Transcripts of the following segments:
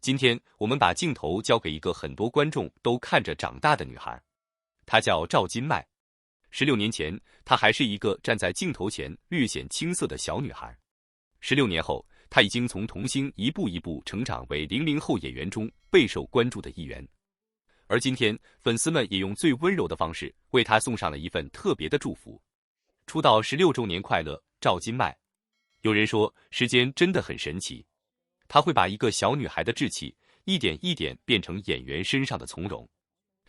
今天我们把镜头交给一个很多观众都看着长大的女孩，她叫赵今麦。16年前，她还是一个站在镜头前略显青涩的小女孩。16年后，她已经从童星一步一步成长为00后演员中备受关注的一员。而今天，粉丝们也用最温柔的方式为她送上了一份特别的祝福。出道16周年快乐，赵今麦。有人说，时间真的很神奇，它会把一个小女孩的稚气一点一点变成演员身上的从容，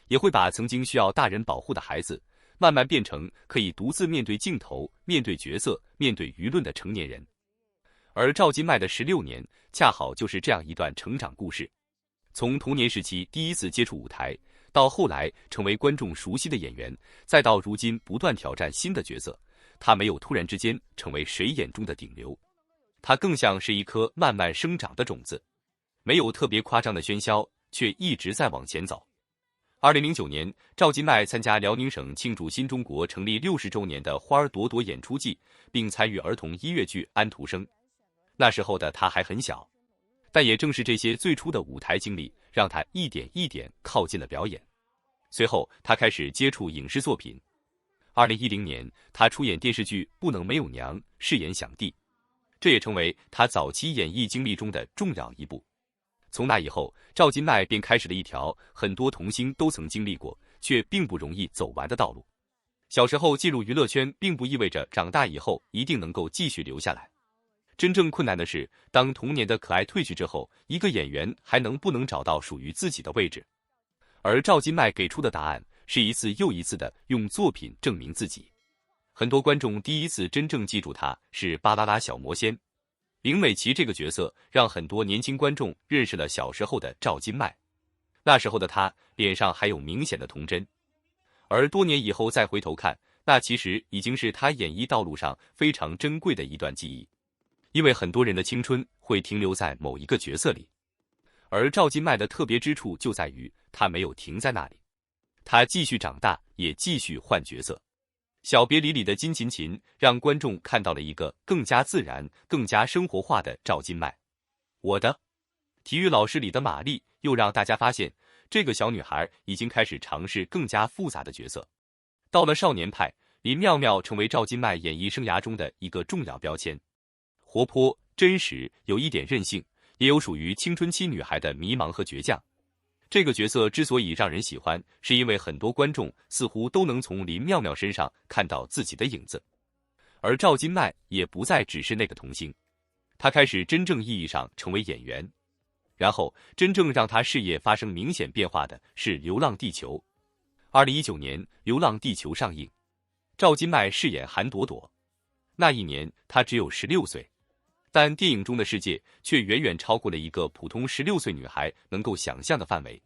也会把曾经需要大人保护的孩子慢慢变成可以独自面对镜头、面对角色、面对舆论的成年人。而赵今麦的16年恰好就是这样一段成长故事。从童年时期第一次接触舞台，到后来成为观众熟悉的演员，再到如今不断挑战新的角色，他没有突然之间成为谁眼中的顶流，他更像是一颗慢慢生长的种子，没有特别夸张的喧嚣，却一直在往前走。2009年，赵今麦参加辽宁省庆祝新中国成立60周年的花儿朵朵演出季，并参与儿童音乐剧《安徒生》。那时候的他还很小，但也正是这些最初的舞台经历，让他一点一点靠近了表演。随后，他开始接触影视作品。2010年，他出演电视剧《不能没有娘》，饰演响帝，这也成为他早期演艺经历中的重要一步。从那以后，赵今麦便开始了一条很多童星都曾经历过，却并不容易走完的道路。小时候进入娱乐圈，并不意味着长大以后一定能够继续留下来。真正困难的是，当童年的可爱褪去之后，一个演员还能不能找到属于自己的位置？而赵今麦给出的答案是一次又一次的用作品证明自己。很多观众第一次真正记住他是《巴啦啦小魔仙》，林美琪这个角色让很多年轻观众认识了小时候的赵今麦。那时候的他脸上还有明显的童真，而多年以后再回头看，那其实已经是他演艺道路上非常珍贵的一段记忆。因为很多人的青春会停留在某一个角色里，而赵今麦的特别之处就在于他没有停在那里，他继续长大，也继续换角色。小别离里的金琴琴让观众看到了一个更加自然、更加生活化的赵今麦。我的体育老师里的玛丽又让大家发现，这个小女孩已经开始尝试更加复杂的角色。到了少年派，林妙妙成为赵今麦演艺生涯中的一个重要标签。活泼、真实，有一点任性，也有属于青春期女孩的迷茫和倔强。这个角色之所以让人喜欢，是因为很多观众似乎都能从林妙妙身上看到自己的影子。而赵今麦也不再只是那个童星，她开始真正意义上成为演员。然后，真正让她事业发生明显变化的是《流浪地球》。2019年，《流浪地球》上映，赵今麦饰演韩朵朵。那一年，她只有16岁。但电影中的世界却远远超过了一个普通16岁女孩能够想象的范围。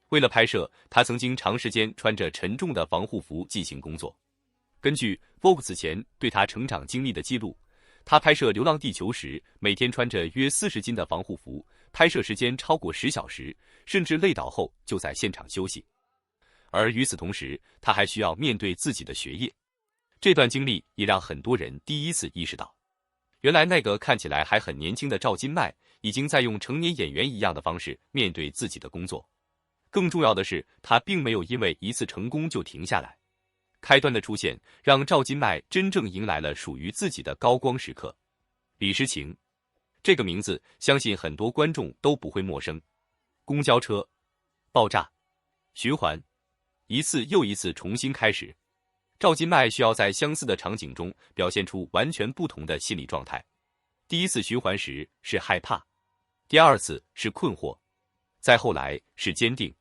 为了拍摄，她曾经长时间穿着沉重的防护服进行工作。根据 Vogue 此前对她成长经历的记录，她拍摄《流浪地球》时，每天穿着约40斤的防护服，拍摄时间超过10小时，甚至累倒后就在现场休息。而与此同时，她还需要面对自己的学业。这段经历也让很多人第一次意识到，原来那个看起来还很年轻的赵今麦，已经在用成年演员一样的方式面对自己的工作。更重要的是，他并没有因为一次成功就停下来。开端的出现，让赵今麦真正迎来了属于自己的高光时刻。李诗情这个名字，相信很多观众都不会陌生。公交车、爆炸、循环，一次又一次重新开始。赵今麦需要在相似的场景中表现出完全不同的心理状态。第一次循环时是害怕，第二次是困惑，再后来是坚定。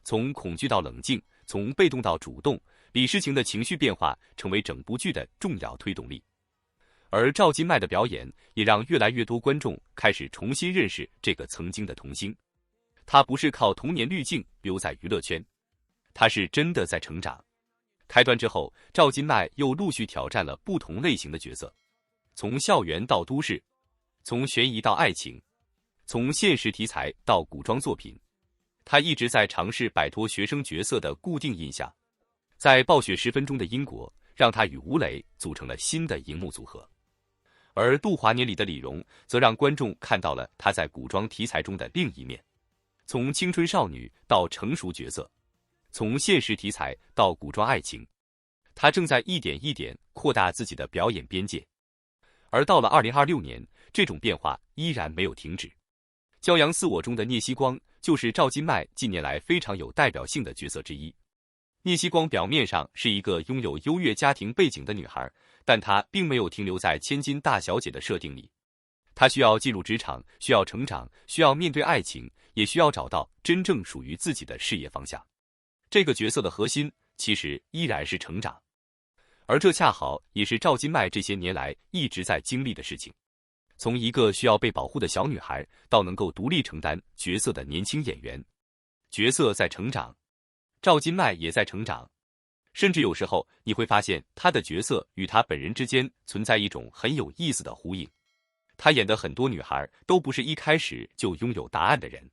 从恐惧到冷静，从被动到主动，李诗情的情绪变化成为整部剧的重要推动力。而赵今麦的表演也让越来越多观众开始重新认识这个曾经的童星。他不是靠童年滤镜留在娱乐圈，他是真的在成长。开端之后，赵今麦又陆续挑战了不同类型的角色，从校园到都市，从悬疑到爱情，从现实题材到古装作品，他一直在尝试摆脱学生角色的固定印象。在《暴雪10分钟的因果》，让他与吴磊组成了新的荧幕组合，而《杜华年》里的李荣，则让观众看到了他在古装题材中的另一面。从青春少女到成熟角色，从现实题材到古装爱情，她正在一点一点扩大自己的表演边界。而到了2026年，这种变化依然没有停止。骄阳似我中的聂曦光就是赵今麦近年来非常有代表性的角色之一。聂曦光表面上是一个拥有优越家庭背景的女孩，但她并没有停留在千金大小姐的设定里。她需要进入职场，需要成长，需要面对爱情，也需要找到真正属于自己的事业方向。这个角色的核心其实依然是成长，而这恰好也是赵今麦这些年来一直在经历的事情。从一个需要被保护的小女孩，到能够独立承担角色的年轻演员，角色在成长，赵今麦也在成长，甚至有时候你会发现她的角色与她本人之间存在一种很有意思的呼应。她演的很多女孩都不是一开始就拥有答案的人，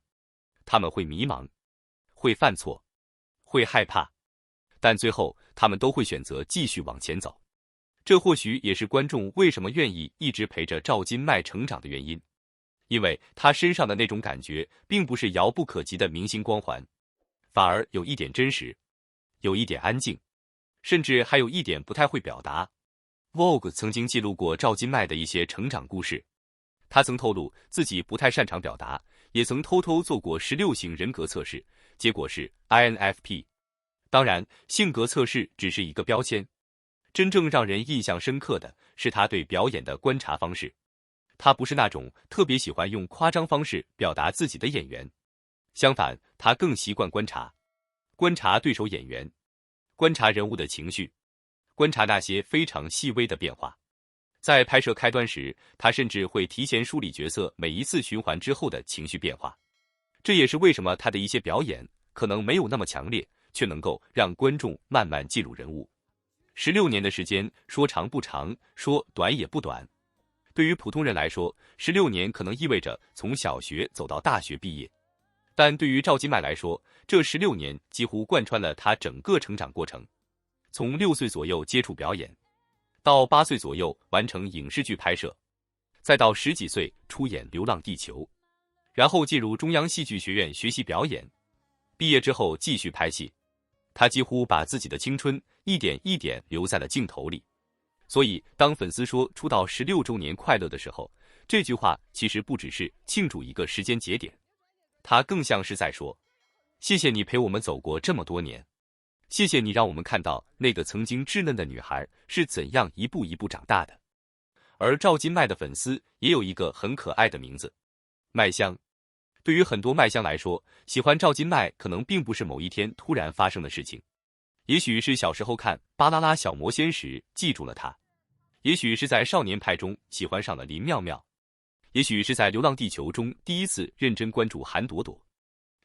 她们会迷茫，会犯错，会害怕，但最后她们都会选择继续往前走。这或许也是观众为什么愿意一直陪着赵今麦成长的原因，因为她身上的那种感觉并不是遥不可及的明星光环，反而有一点真实，有一点安静，甚至还有一点不太会表达。Vogue 曾经记录过赵今麦的一些成长故事，他曾透露自己不太擅长表达，也曾偷偷做过16型人格测试，结果是 INFP。当然，性格测试只是一个标签，真正让人印象深刻的是他对表演的观察方式。他不是那种特别喜欢用夸张方式表达自己的演员，相反，他更习惯观察，观察对手演员，观察人物的情绪，观察那些非常细微的变化。在拍摄开端时，他甚至会提前梳理角色每一次循环之后的情绪变化。这也是为什么他的一些表演可能没有那么强烈，却能够让观众慢慢进入人物。16年的时间，说长不长，说短也不短。对于普通人来说，16年可能意味着从小学走到大学毕业，但对于赵今麦来说，这16年几乎贯穿了他整个成长过程。从6岁左右接触表演，到8岁左右完成影视剧拍摄，再到10几岁出演《流浪地球》，然后进入中央戏剧学院学习表演，毕业之后继续拍戏。他几乎把自己的青春一点一点留在了镜头里。所以当粉丝说出道16周年快乐的时候，这句话其实不只是庆祝一个时间节点，它更像是在说，谢谢你陪我们走过这么多年，谢谢你让我们看到那个曾经稚嫩的女孩是怎样一步一步长大的。而赵今麦的粉丝也有一个很可爱的名字，麦香。对于很多麦香来说，喜欢赵今麦可能并不是某一天突然发生的事情，也许是小时候看《巴啦啦小魔仙》时记住了她，也许是在少年派中喜欢上了林妙妙，也许是在《流浪地球》中第一次认真关注韩朵朵，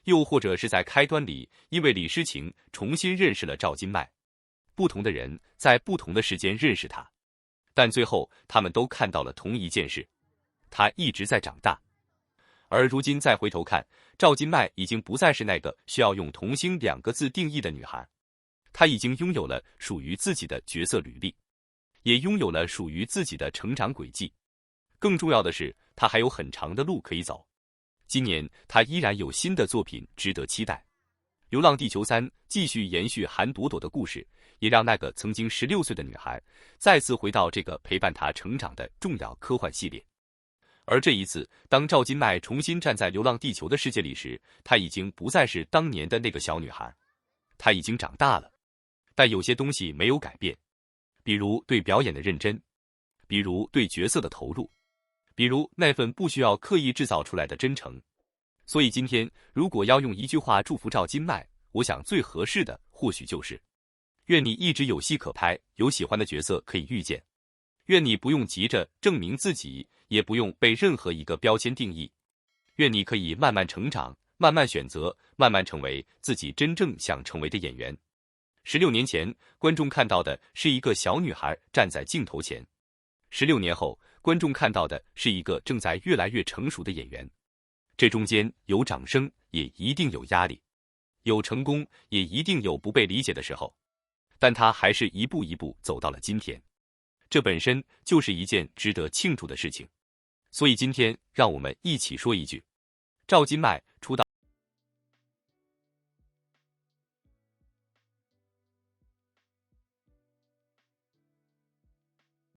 又或者是在开端里因为李诗情重新认识了赵今麦。不同的人在不同的时间认识他，但最后他们都看到了同一件事，他一直在长大。而如今再回头看，赵今麦已经不再是那个需要用童星2个字定义的女孩，她已经拥有了属于自己的角色履历，也拥有了属于自己的成长轨迹。更重要的是，她还有很长的路可以走。今年她依然有新的作品值得期待。《流浪地球3》继续延续韩朵朵的故事，也让那个曾经16岁的女孩再次回到这个陪伴她成长的重要科幻系列。而这一次，当赵今麦重新站在《流浪地球》的世界里时，她已经不再是当年的那个小女孩，她已经长大了。但有些东西没有改变，比如对表演的认真，比如对角色的投入，比如那份不需要刻意制造出来的真诚。所以今天，如果要用一句话祝福赵今麦，我想最合适的或许就是：愿你一直有戏可拍，有喜欢的角色可以遇见。愿你不用急着证明自己，也不用被任何一个标签定义。愿你可以慢慢成长，慢慢选择，慢慢成为自己真正想成为的演员。16年前，观众看到的是一个小女孩站在镜头前；16年后，观众看到的是一个正在越来越成熟的演员。这中间有掌声，也一定有压力；有成功，也一定有不被理解的时候。但她还是一步一步走到了今天。这本身就是一件值得庆祝的事情，所以今天让我们一起说一句：赵今麦